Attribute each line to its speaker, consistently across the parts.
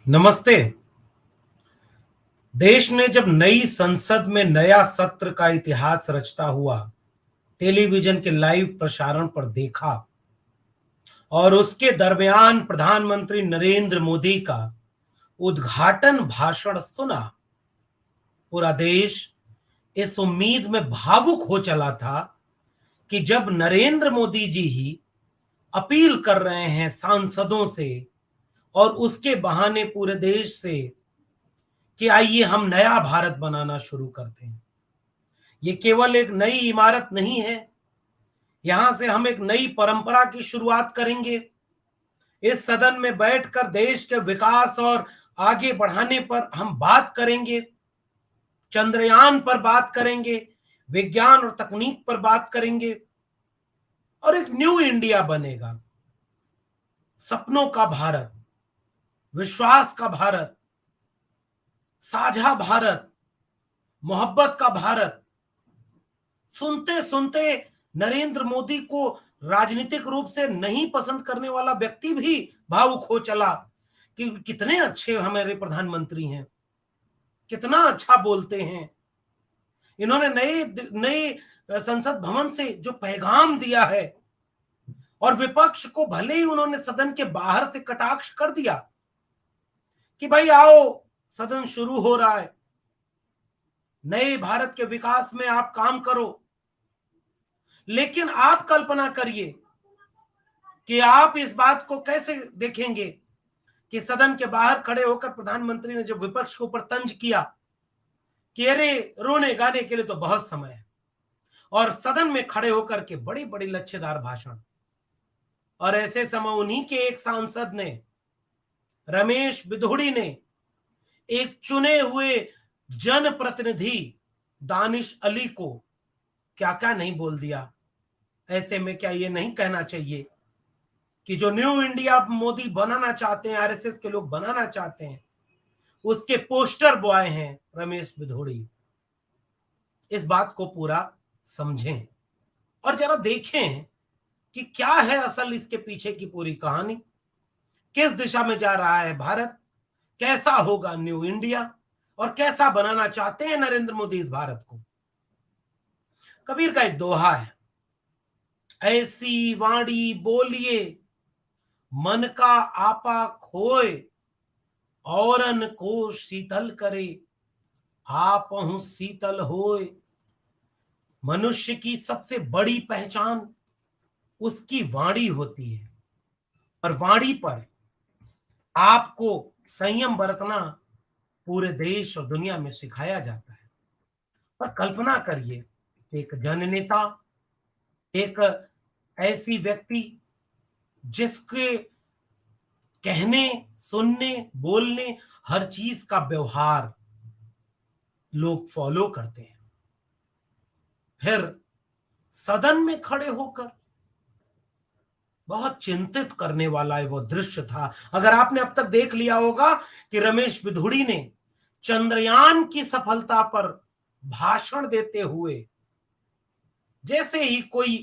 Speaker 1: नमस्ते। देश ने जब नई संसद में नया सत्र का इतिहास रचता हुआ टेलीविजन के लाइव प्रसारण पर देखा और उसके दरमियान प्रधानमंत्री नरेंद्र मोदी का उद्घाटन भाषण सुना, पूरा देश इस उम्मीद में भावुक हो चला था कि जब नरेंद्र मोदी जी ही अपील कर रहे हैं सांसदों से और उसके बहाने पूरे देश से कि आइए हम नया भारत बनाना शुरू करते हैं। ये केवल एक नई इमारत नहीं है, यहां से हम एक नई परंपरा की शुरुआत करेंगे। इस सदन में बैठकर देश के विकास और आगे बढ़ाने पर हम बात करेंगे, चंद्रयान पर बात करेंगे, विज्ञान और तकनीक पर बात करेंगे और एक न्यू इंडिया बनेगा। सपनों का भारत, विश्वास का भारत, साझा भारत, मोहब्बत का भारत। सुनते सुनते नरेंद्र मोदी को राजनीतिक रूप से नहीं पसंद करने वाला व्यक्ति भी भावुक हो चला कि कितने अच्छे हमारे प्रधानमंत्री हैं, कितना अच्छा बोलते हैं। इन्होंने नए नए संसद भवन से जो पैगाम दिया है और विपक्ष को भले ही उन्होंने सदन के बाहर से कटाक्ष कर दिया कि भाई आओ, सदन शुरू हो रहा है, नए भारत के विकास में आप काम करो। लेकिन आप कल्पना करिए कि आप इस बात को कैसे देखेंगे कि सदन के बाहर खड़े होकर प्रधानमंत्री ने जब विपक्ष के ऊपर तंज किया कि अरे रोने गाने के लिए तो बहुत समय है, और सदन में खड़े होकर के बड़ी बड़ी लच्छेदार भाषण। और ऐसे समय उन्हीं के एक सांसद ने, रमेश बिधूड़ी ने, एक चुने हुए जनप्रतिनिधि दानिश अली को क्या क्या नहीं बोल दिया। ऐसे में क्या ये नहीं कहना चाहिए कि जो न्यू इंडिया मोदी बनाना चाहते हैं, आरएसएस के लोग बनाना चाहते हैं, उसके पोस्टर बॉय हैं रमेश बिधूड़ी। इस बात को पूरा समझें और जरा देखें कि क्या है असल इसके पीछे की पूरी कहानी, किस दिशा में जा रहा है भारत, कैसा होगा न्यू इंडिया और कैसा बनाना चाहते हैं नरेंद्र मोदी इस भारत को। कबीर का एक दोहा है, ऐसी वाणी बोलिए मन का आपा खोए, औरन को शीतल करे आपहु शीतल होए। मनुष्य की सबसे बड़ी पहचान उसकी वाणी होती है और वाणी पर आपको संयम बरतना पूरे देश और दुनिया में सिखाया जाता है। पर कल्पना करिए, एक जननेता, एक ऐसी व्यक्ति जिसके कहने, सुनने, बोलने, हर चीज का व्यवहार लोग फॉलो करते हैं, फिर सदन में खड़े होकर बहुत चिंतित करने वाला वो दृश्य था। अगर आपने अब तक देख लिया होगा कि रमेश बिधूड़ी ने चंद्रयान की सफलता पर भाषण देते हुए जैसे ही कोई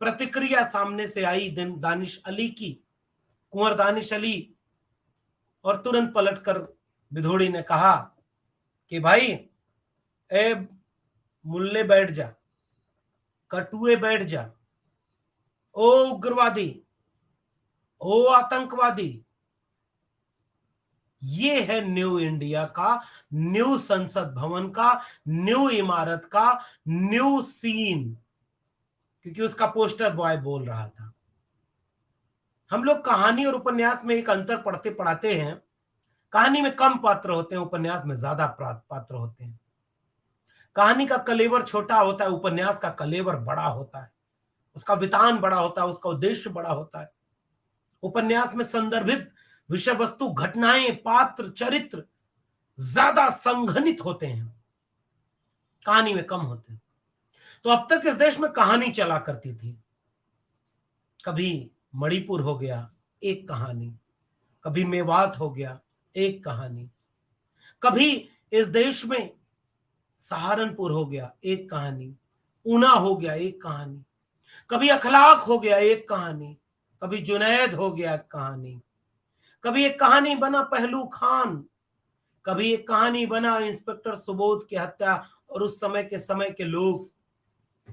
Speaker 1: प्रतिक्रिया सामने से आई दानिश अली की, कुंवर दानिश अली, और तुरंत पलटकर बिधूड़ी ने कहा कि भाई ए मुल्ले बैठ जा, कटुए बैठ जा, ओ उग्रवादी, ओ आतंकवादी। ये है न्यू इंडिया का, न्यू संसद भवन का, न्यू इमारत का न्यू सीन, क्योंकि उसका पोस्टर बॉय बोल रहा था। हम लोग कहानी और उपन्यास में एक अंतर पढ़ते पढ़ाते हैं, कहानी में कम पात्र होते हैं, उपन्यास में ज्यादा पात्र होते हैं। कहानी का कलेवर छोटा होता है, उपन्यास का कलेवर बड़ा होता है, उसका वितान बड़ा होता है, उसका उद्देश्य बड़ा होता है। उपन्यास में संदर्भित विषय वस्तु, घटनाएं, पात्र, चरित्र ज्यादा संघनित होते हैं, कहानी में कम होते हैं। तो अब तक इस देश में कहानी चला करती थी, कभी मणिपुर हो गया एक कहानी, कभी मेवात हो गया एक कहानी, कभी इस देश में सहारनपुर हो गया एक कहानी, ऊना हो गया एक कहानी, कभी अखलाक हो गया एक कहानी, कभी जुनैद हो गया एक कहानी, कभी एक कहानी बना पहलू खान, कभी एक कहानी बना इंस्पेक्टर सुबोध की हत्या और उस समय के लोग,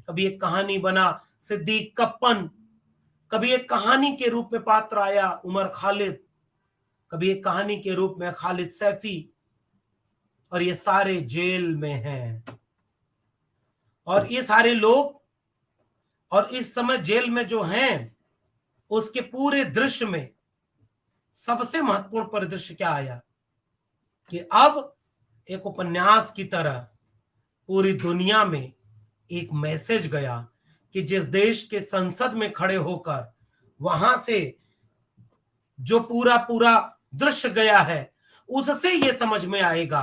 Speaker 1: कभी एक कहानी बना सिद्दीक कप्पन, कभी एक कहानी के रूप में पात्र आया उमर खालिद, कभी एक कहानी के रूप में खालिद सैफी, और ये सारे जेल में हैं। और ये सारे लोग और इस समय जेल में जो हैं, उसके पूरे दृश्य में सबसे महत्वपूर्ण परिदृश्य क्या आया कि अब एक उपन्यास की तरह पूरी दुनिया में एक मैसेज गया कि जिस देश के संसद में खड़े होकर वहां से जो पूरा पूरा दृश्य गया है, उससे ये समझ में आएगा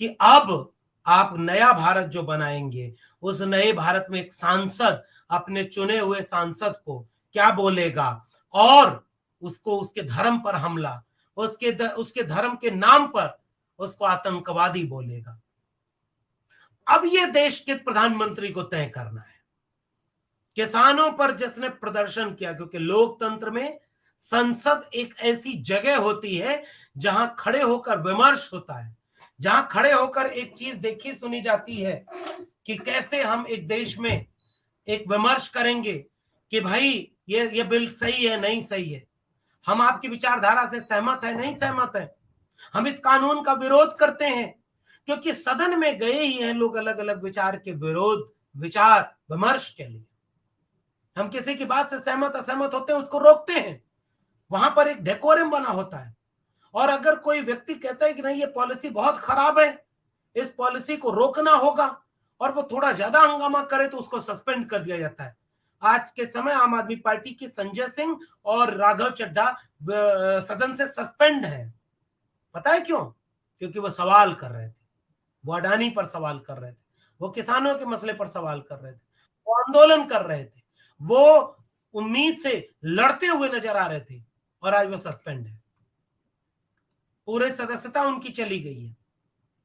Speaker 1: कि अब आप नया भारत जो बनाएंगे, उस नए भारत में एक सांसद अपने चुने हुए सांसद को क्या बोलेगा, और उसको उसके धर्म पर हमला, उसके धर्म के नाम पर उसको आतंकवादी बोलेगा। अब ये देश के प्रधानमंत्री को तय करना है। किसानों पर जिसने प्रदर्शन किया, क्योंकि लोकतंत्र में संसद एक ऐसी जगह होती है जहां खड़े होकर विमर्श होता है, जहां खड़े होकर एक चीज देखी सुनी जाती है कि कैसे हम एक देश में एक विमर्श करेंगे कि भाई ये बिल सही है नहीं सही है, हम आपकी विचारधारा से सहमत है नहीं सहमत है, हम इस कानून का विरोध करते हैं, क्योंकि सदन में गए ही हैं लोग अलग अलग विचार के विरोध विचार विमर्श के लिए। हम किसी की बात से सहमत असहमत होते हैं, उसको रोकते हैं, वहां पर एक डेकोरम बना होता है। और अगर कोई व्यक्ति कहता है कि नहीं ये पॉलिसी बहुत खराब है, इस पॉलिसी को रोकना होगा, और वो थोड़ा ज्यादा हंगामा करे तो उसको सस्पेंड कर दिया जाता है। आज के समय आम आदमी पार्टी की संजय सिंह और राघव चड्ढा सदन से सस्पेंड है। पता है क्यों? क्योंकि वो सवाल कर रहे थे, वो अडानी पर सवाल कर रहे थे, वो किसानों के मसले पर सवाल कर रहे थे, वो आंदोलन कर रहे थे, वो उम्मीद से लड़ते हुए नजर आ रहे थे, और आज वो सस्पेंड है, पूरे सदस्यता उनकी चली गई है।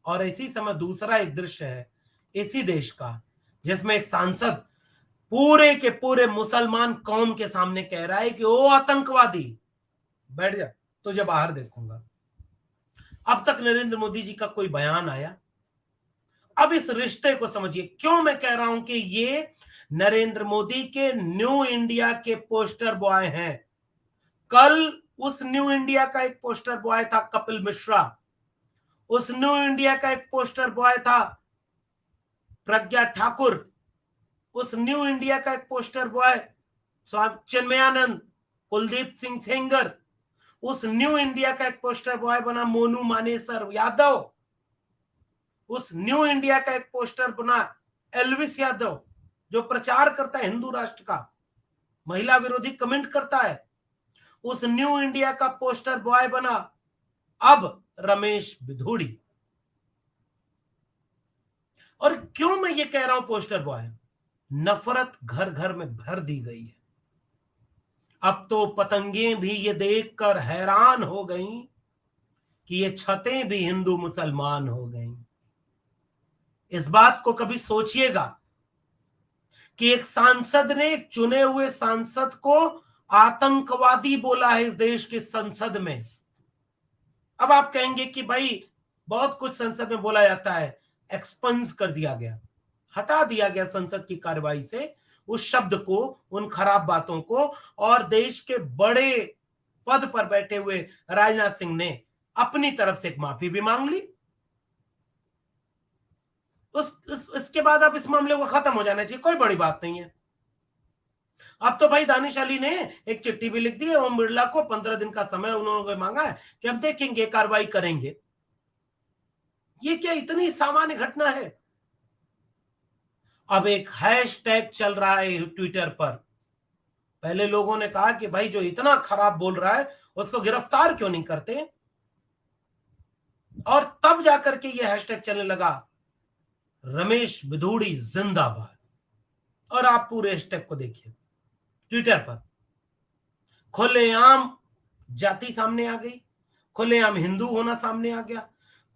Speaker 1: और इसी समय दूसरा एक दृश्य है इसी देश का, जिसमें एक सांसद पूरे के पूरे मुसलमान कौम के सामने कह रहा है कि ओ आतंकवादी बैठ जा, तुझे बाहर देखूंगा। अब तक नरेंद्र मोदी जी का कोई बयान आया? अब इस रिश्ते को समझिए, क्यों मैं कह रहा हूं कि ये नरेंद्र मोदी के न्यू इंडिया के पोस्टर बॉय हैं। कल उस न्यू इंडिया का एक पोस्टर बॉय था कपिल मिश्रा, उस न्यू इंडिया का एक पोस्टर बॉय था प्रज्ञा ठाकुर, उस न्यू इंडिया का एक पोस्टर बॉय चिन्मयानंद, कुलदीप सिंह सेंगर, उस न्यू इंडिया का एक पोस्टर बॉय बना मोनू मानेसर यादव, उस न्यू इंडिया का एक पोस्टर बना एल्विस यादव, जो प्रचार करता है हिंदू राष्ट्र का, महिला विरोधी कमेंट करता है। उस न्यू इंडिया का पोस्टर बॉय बना अब रमेश बिधूड़ी। और क्यों मैं ये कह रहा हूं पोस्टर बॉय? नफरत घर घर में भर दी गई है। अब तो पतंगें भी ये देखकर हैरान हो गईं कि ये छतें भी हिंदू मुसलमान हो गईं। इस बात को कभी सोचिएगा कि एक सांसद ने, एक चुने हुए सांसद को आतंकवादी बोला है इस देश की संसद में। अब आप कहेंगे कि भाई बहुत कुछ संसद में बोला जाता है, एक्सपंज कर दिया गया, हटा दिया गया संसद की कार्रवाई से उस शब्द को, उन खराब बातों को, और देश के बड़े पद पर बैठे हुए राजनाथ सिंह ने अपनी तरफ से एक माफी भी मांग ली। इसके बाद अब इस मामले को खत्म हो जाना चाहिए, कोई बड़ी बात नहीं है। अब तो भाई दानिश अली ने एक चिट्ठी भी लिख दी है ओम बिरला को, 15 दिन का समय उन्होंने मांगा है कि हम देखेंगे, कार्रवाई करेंगे। ये क्या इतनी सामान्य घटना है? अब एक हैशटैग चल रहा है ट्विटर पर। पहले लोगों ने कहा कि भाई जो इतना खराब बोल रहा है उसको गिरफ्तार क्यों नहीं करते, और तब जाकर के ये हैशटैग चलने लगा, रमेश बिधूड़ी जिंदाबाद। और आप पूरे हैशटैग को देखिए ट्विटर पर, खुलेआम जाति सामने आ गई, खुलेआम हिंदू होना सामने आ गया,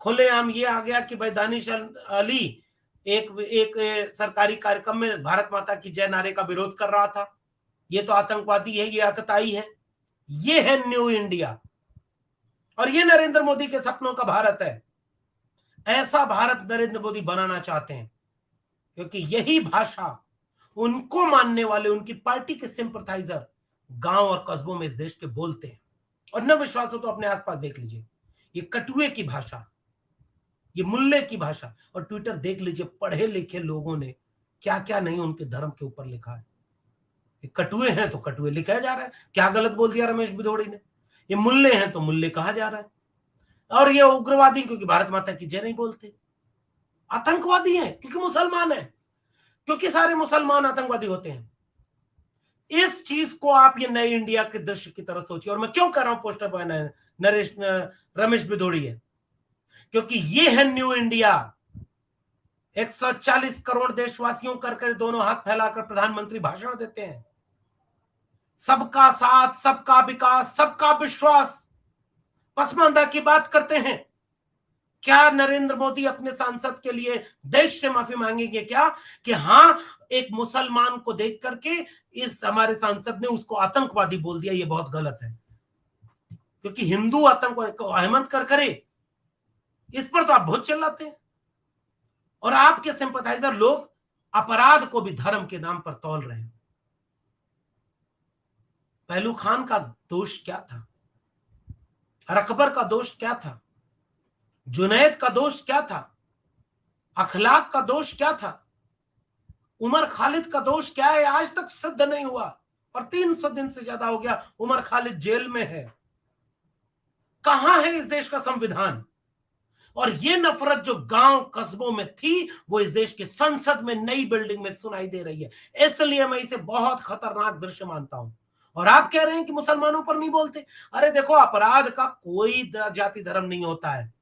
Speaker 1: खुलेआम ये आ गया कि भाई दानिश अली एक सरकारी कार्यक्रम में भारत माता की जय नारे का विरोध कर रहा था, ये तो आतंकवादी है, ये आतताई है। ये है न्यू इंडिया। और ये नरेंद्र मोदी के सपनों का भारत है। ऐसा भारत नरेंद्र मोदी बनाना चाहते हैं, क्योंकि यही भाषा उनको मानने वाले, उनकी पार्टी के सिंपथाइजर गांव और कस्बों में इस देश के बोलते हैं। और न विश्वास हो तो अपने आसपास देख लीजिए, ये कटुए की भाषा, ये मुल्ले की भाषा। और ट्विटर देख लीजिए, पढ़े लिखे लोगों ने क्या क्या नहीं उनके धर्म के ऊपर लिखा है। ये कटुए हैं तो कटुए लिखा जा रहा है, क्या गलत बोल दिया रमेश बिधोड़ी ने। ये मुल्ले हैं तो मुल्ले कहा जा रहा है। और ये उग्रवादी क्योंकि भारत माता की जय नहीं बोलते, आतंकवादी हैं क्योंकि मुसलमान हैं, क्योंकि सारे मुसलमान आतंकवादी होते हैं। इस चीज को आप ये नई इंडिया के दृश्य की तरह सोचिए। और मैं क्यों कर रहा हूं पोस्टर बॉय रमेश बिधोड़ी है, क्योंकि ये है न्यू इंडिया। 140 करोड़ देशवासियों कर दोनों हाथ फैलाकर प्रधानमंत्री भाषण देते हैं, सबका साथ, सबका विकास, सबका विश्वास, पसमानदा की बात करते हैं। क्या नरेंद्र मोदी अपने सांसद के लिए देश से माफी मांगेंगे क्या, कि हाँ एक मुसलमान को देख करके इस हमारे सांसद ने उसको आतंकवादी बोल दिया, ये बहुत गलत है। क्योंकि हिंदू आतंकवादी को हेमंत करकरे, इस पर तो आप बहुत चिल्लाते हैं। और आपके सिंपथाइजर लोग अपराध को भी धर्म के नाम पर तौल रहे हैं। पहलू खान का दोष क्या था, और अकबर का दोष क्या था, जुनैद का दोष क्या था, अखलाक का दोष क्या था, उमर खालिद का दोष क्या है, आज तक सिद्ध नहीं हुआ। और 300 दिन से ज्यादा हो गया उमर खालिद जेल में है। कहां है इस देश का संविधान? और ये नफरत जो गांव कस्बों में थी, वो इस देश के संसद में नई बिल्डिंग में सुनाई दे रही है। इसलिए मैं इसे बहुत खतरनाक दृश्य मानता हूं। और आप कह रहे हैं कि मुसलमानों पर नहीं बोलते। अरे देखो, अपराध का कोई जाति धर्म नहीं होता है।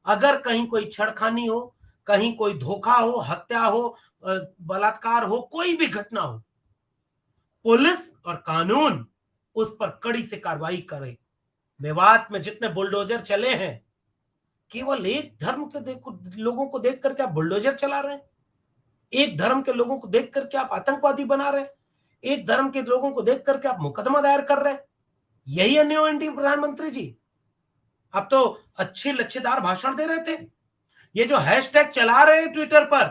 Speaker 1: अगर कहीं कोई छेड़खानी हो, कहीं कोई धोखा हो, हत्या हो, बलात्कार हो, कोई भी घटना हो, पुलिस और कानून उस पर कड़ी से कार्रवाई करे। मेवात में जितने बुलडोजर चले हैं, केवल एक धर्म के लोगों को देख करके आप बुलडोजर चला रहे हैं, एक धर्म के लोगों को देख करके आप आतंकवादी बना रहे हैं, एक धर्म के लोगों को देख करके आप मुकदमा दायर कर रहे हैं। यही है न्यू इंडिया प्रधानमंत्री जी। आप तो अच्छे लच्छेदार भाषण दे रहे थे। ये जो हैशटैग चला रहे हैं ट्विटर पर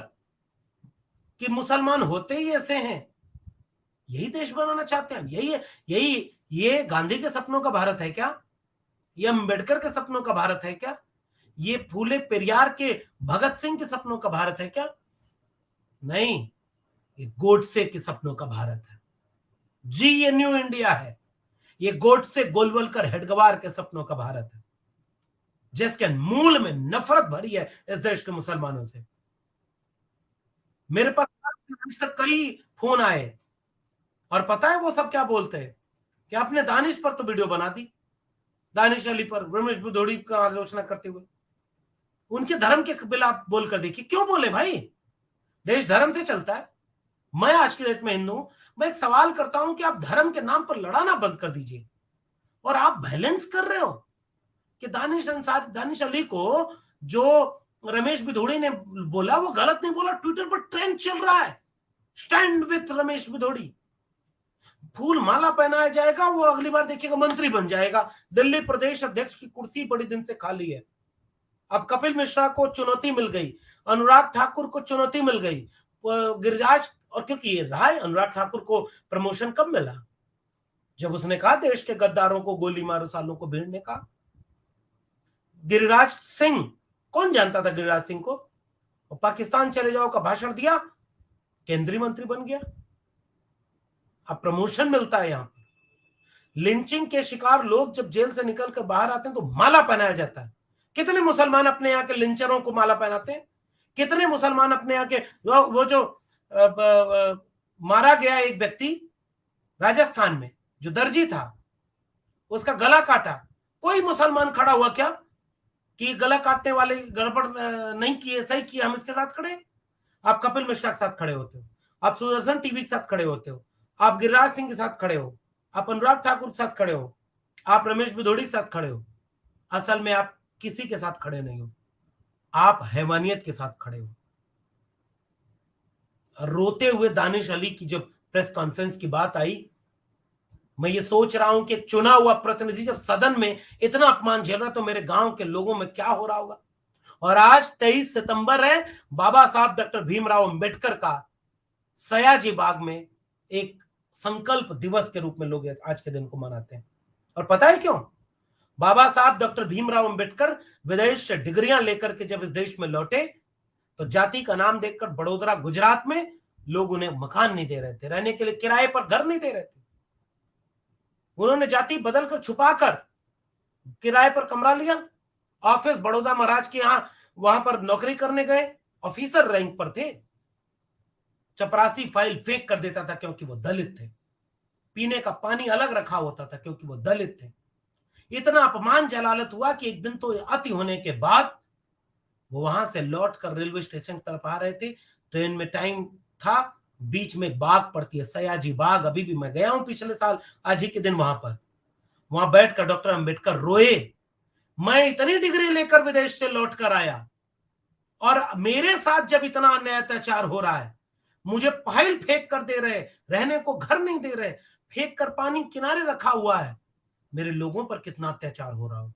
Speaker 1: कि मुसलमान होते ही ऐसे हैं, यही देश बनाना चाहते हैं। ये गांधी के सपनों का भारत है क्या? ये अंबेडकर के सपनों का भारत है क्या? ये फूले पेरियार के, भगत सिंह के सपनों का भारत है क्या? नहीं, ये गोडसे के सपनों का भारत है जी। ये न्यू इंडिया है। ये गोडसे, गोलवलकर, हेडगवार के सपनों का भारत है, जिसके मूल में नफरत भरी है इस देश के मुसलमानों से। मेरे पास आज तक कई फोन आए, और पता है वो सब क्या बोलते हैं, कि आपने दानिश पर तो वीडियो बना दी, दानिश अली पर, रमेश बिधोड़ी का आलोचना करते हुए, उनके धर्म के खिलाफ बोलकर देखिए। क्यों बोले भाई? देश धर्म से चलता है। मैं आज की डेट में हिंदू हूं, मैं एक सवाल करता हूं कि आप धर्म के नाम पर लड़ाना बंद कर दीजिए। और आप बैलेंस कर रहे हो कि दानिश अली को जो रमेश बिधोड़ी ने बोला वो गलत नहीं बोला। ट्विटर पर ट्रेंड चल रहा है, स्टैंड विथ रमेश बिधोड़ी। फूल माला पहनाया जाएगा, वो अगली बार देखिएगा मंत्री बन जाएगा। दिल्ली प्रदेश अध्यक्ष की कुर्सी बड़ी दिन से खाली है। अब कपिल मिश्रा को चुनौती मिल गई, अनुराग ठाकुर को चुनौती मिल गई, गिरिराज। और क्योंकि ये रहा है, अनुराग ठाकुर को प्रमोशन कब मिला? जब उसने कहा देश के गद्दारों को गोली मारो, सालों को भीड़ने का। गिरिराज सिंह, कौन जानता था गिरिराज सिंह को? और पाकिस्तान चले जाओ का भाषण दिया, केंद्रीय मंत्री बन गया। अब प्रमोशन मिलता है। यहां पर लिंचिंग के शिकार लोग जब जेल से निकलकर बाहर आते हैं तो माला पहनाया जाता है। कितने मुसलमान अपने यहाँ के लिंचरों को माला पहनाते हैं? कितने मुसलमान अपने यहाँ के वो जो मारा गया एक व्यक्ति राजस्थान में, जो दर्जी था, उसका गला काटा, कोई मुसलमान खड़ा हुआ क्या कि गला काटने वाले गड़बड़ नहीं किए, सही किए, हम इसके साथ खड़े? आप कपिल मिश्रा के साथ खड़े होते हो, आप सुदर्शन टीवी के साथ खड़े होते हो, आप गिरिराज सिंह के साथ खड़े हो, आप अनुराग ठाकुर के साथ खड़े हो, आप रमेश बिधोड़ी के साथ खड़े हो। असल में आप किसी के साथ खड़े नहीं हो, आप हैवानियत के साथ खड़े हो। रोते हुए दानिश अली की जब प्रेस कॉन्फ्रेंस की बात आई, मैं ये सोच रहा हूं कि एक चुना हुआ प्रतिनिधि जब सदन में इतना अपमान झेल रहा तो मेरे गांव के लोगों में क्या हो रहा होगा। और आज 23 सितंबर है, बाबा साहब डॉक्टर भीमराव अंबेडकर का सयाजी बाग में एक संकल्प दिवस के रूप में लोग आज के दिन को मनाते हैं। और पता है क्यों? बाबा साहब डॉक्टर भीमराव अंबेडकर विदेश से डिग्रियां लेकर के जब इस देश में लौटे तो जाति का नाम देखकर बड़ोदरा गुजरात में लोग उन्हें मकान नहीं दे रहे थे, रहने के लिए किराए पर घर नहीं दे रहे थे। उन्होंने जाति बदलकर छुपाकर किराए पर कमरा लिया, ऑफिस बड़ौदा महाराज के यहां वहां पर नौकरी करने गए, ऑफिसर रैंक पर थे। चपरासी फाइल फेंक कर देता था क्योंकि वो दलित थे। पीने का पानी अलग रखा होता था क्योंकि वो दलित थे। इतना अपमान जलालत हुआ कि एक दिन तो अति होने के बाद वो वहां से लौट कर रेलवे स्टेशन की तरफ आ रहे थे। ट्रेन में टाइम था, बीच में एक बाग पड़ती है सयाजी बाग, अभी भी मैं गया हूं पिछले साल आज ही के दिन वहां बैठकर डॉक्टर अंबेडकर रोए। मैं इतनी डिग्री लेकर विदेश से लौट कर आया और मेरे साथ जब इतना अन्याय अत्याचार हो रहा है, मुझे फाइल फेंक कर दे रहे, रहने को घर नहीं दे रहे, फेंक कर पानी किनारे रखा हुआ है, मेरे लोगों पर कितना अत्याचार हो रहा हो।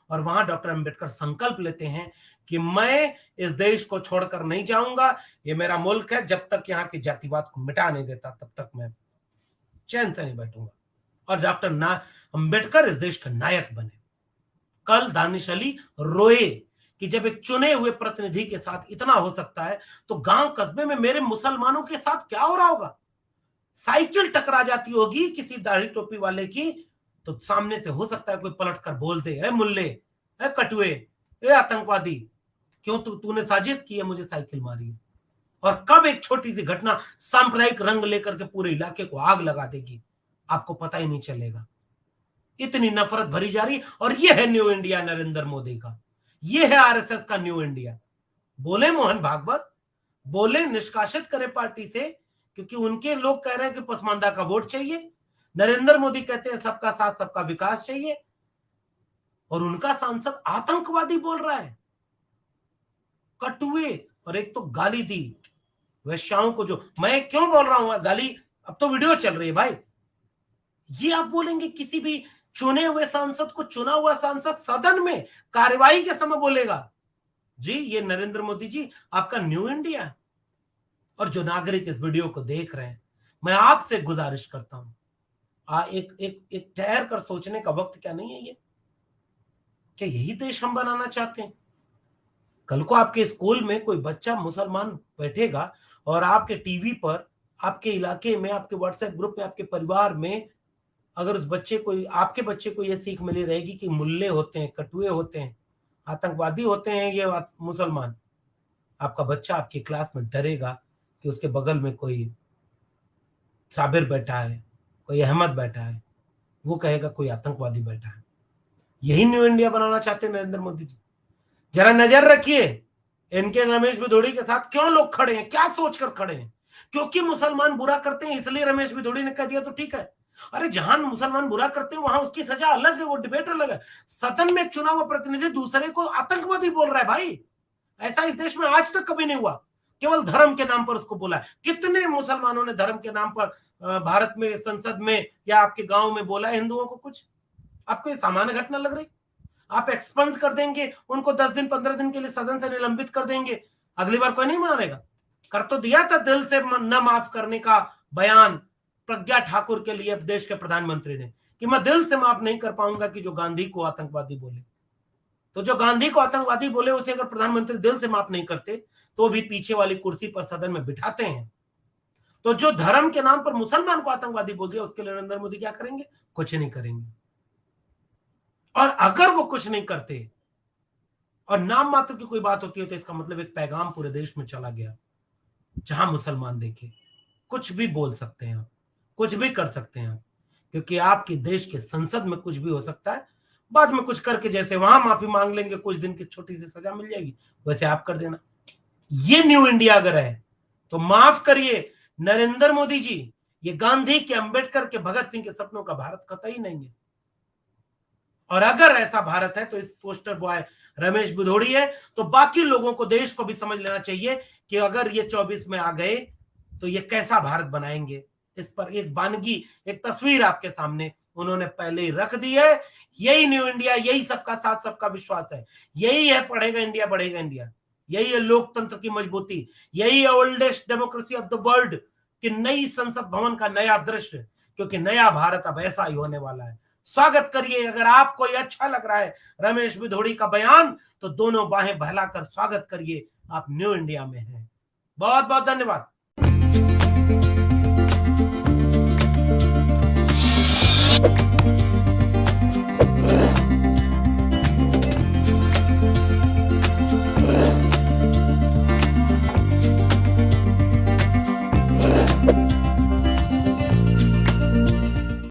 Speaker 1: और वहां डॉक्टर अंबेडकर संकल्प लेते हैं कि मैं इस देश को छोड़कर नहीं जाऊंगा, ये मेरा मुल्क है, जब तक यहाँ के जातिवाद को मिटा नहीं देता तब तक मैं चैन से नहीं बैठूंगा। और डॉक्टर अंबेडकर इस देश के नायक बने। कल दानिश अली रोए कि जब एक चुने हुए प्रतिनिधि के साथ इतना हो सकता है तो गांव कस्बे में मेरे मुसलमानों के साथ क्या हो रहा होगा। साइकिल टकरा जाती होगी किसी दाढ़ी टोपी वाले की तो सामने से हो सकता है कोई पलट कर बोल दे, ए मुल्ले, ए कटुए, ए आतंकवादी, क्यों तूने साजिश की है, मुझे साइकिल मारी है। और कब एक छोटी सी घटना सांप्रदायिक रंग लेकर के पूरे इलाके को आग लगा देगी, आपको पता ही नहीं चलेगा। इतनी नफरत भरी जा रही। और ये है न्यू इंडिया नरेंद्र मोदी का, ये है आरएसएस का न्यू इंडिया। बोले मोहन भागवत, बोले निष्कासित करे पार्टी से क्योंकि उनके लोग कह रहे हैं कि पसमानदा का वोट चाहिए। नरेंद्र मोदी कहते हैं सबका साथ सबका विकास चाहिए, और उनका सांसद आतंकवादी बोल रहा है, कटुए, और एक तो गाली दी वैश्याओं को। जो मैं क्यों बोल रहा हूं गाली, अब तो वीडियो चल रही है भाई। ये आप बोलेंगे किसी भी चुने हुए सांसद को, चुना हुआ सांसद सदन में कार्यवाही के समय बोलेगा? जी, ये नरेंद्र मोदी जी आपका न्यू इंडिया है। और जो नागरिक इस वीडियो को देख रहे हैं, मैं आपसे गुजारिश करता हूं, एक ठहर कर सोचने का वक्त क्या नहीं है ये? क्या यही देश हम बनाना चाहते हैं? कल को आपके स्कूल में कोई बच्चा मुसलमान बैठेगा और आपके टीवी पर, आपके इलाके में, आपके व्हाट्सएप ग्रुप में, आपके परिवार में अगर उस बच्चे को, आपके बच्चे को यह सीख मिली रहेगी कि मुल्ले होते हैं, कटुए होते हैं, आतंकवादी होते हैं ये मुसलमान, आपका बच्चा आपकी क्लास में डरेगा कि उसके बगल में कोई साबिर बैठा है, कोई अहमद बैठा है, वो कहेगा कोई आतंकवादी बैठा है। यही न्यू इंडिया बनाना चाहते हैं नरेंद्र मोदी जी। जरा नजर रखिए इनके रमेश भिदोड़ी के साथ क्यों लोग खड़े हैं, क्या सोचकर खड़े हैं। क्योंकि मुसलमान बुरा करते हैं इसलिए रमेश भिदोड़ी ने कह दिया तो ठीक है। अरे जहां मुसलमान बुरा करते हैं वहां उसकी सजा अलग है, वो डिबेट अलग है। सदन में चुना हुआ प्रतिनिधि दूसरे को आतंकवादी बोल रहा है भाई। ऐसा इस देश में आज तक कभी नहीं हुआ। केवल धर्म के नाम पर उसको बोला है। कितने मुसलमानों ने धर्म के नाम पर भारत में संसद में या आपके गांव में बोला है हिंदुओं को कुछ? आपको ये सामान्य घटना लग रही? आप एक्सपंस कर देंगे उनको, 10 दिन 15 दिन के लिए सदन से निलंबित कर देंगे, अगली बार कोई नहीं मानेगा। कर तो दिया था दिल से न माफ करने का बयान प्रज्ञा ठाकुर के लिए देश के प्रधानमंत्री ने, कि मैं दिल से माफ नहीं कर पाऊंगा कि जो गांधी को आतंकवादी बोले। तो जो गांधी को आतंकवादी बोले उसे अगर प्रधानमंत्री दिल से माफ नहीं करते तो भी पीछे वाली कुर्सी पर सदन में बिठाते हैं। तो जो धर्म के नाम पर मुसलमान को आतंकवादी बोल दिया उसके लिए नरेंद्र मोदी क्या करेंगे? कुछ नहीं करेंगे। और अगर वो कुछ नहीं करते और नाम मात्र की कोई बात होती है तो इसका मतलब एक पैगाम पूरे देश में चला गया, जहां मुसलमान देखे कुछ भी बोल सकते हैं आप, कुछ भी कर सकते हैं आप, क्योंकि आपके देश के संसद में कुछ भी हो सकता है। बाद में कुछ करके जैसे वहां माफी मांग लेंगे, कुछ दिन की छोटी सी सजा मिल जाएगी, वैसे आप कर देना। ये न्यू इंडिया अगर है तो माफ करिए नरेंद्र मोदी जी, ये गांधी के, अंबेडकर के, भगत सिंह के सपनों का भारत कतई नहीं है। और अगर ऐसा भारत है तो इस पोस्टर बॉय रमेश भिदोड़ी है, तो बाकी लोगों को, देश को भी समझ लेना चाहिए कि अगर ये 24 में आ गए तो ये कैसा भारत बनाएंगे, इस पर एक बानगी, एक तस्वीर आपके सामने उन्होंने पहले ही रख दी है। यही न्यू इंडिया, यही सबका साथ सबका विश्वास है, यही है पढ़ेगा इंडिया बढ़ेगा इंडिया, यही है लोकतंत्र की मजबूती, यही है oldest democracy of the world कि नई संसद भवन का नया दृश्य, क्योंकि नया भारत अब ऐसा ही होने वाला है। स्वागत करिए। अगर आपको ये अच्छा लग रहा है रमेश भिदोड़ी का बयान, तो दोनों बाहें फैलाकर स्वागत करिए, आप न्यू इंडिया में हैं। बहुत बहुत धन्यवाद।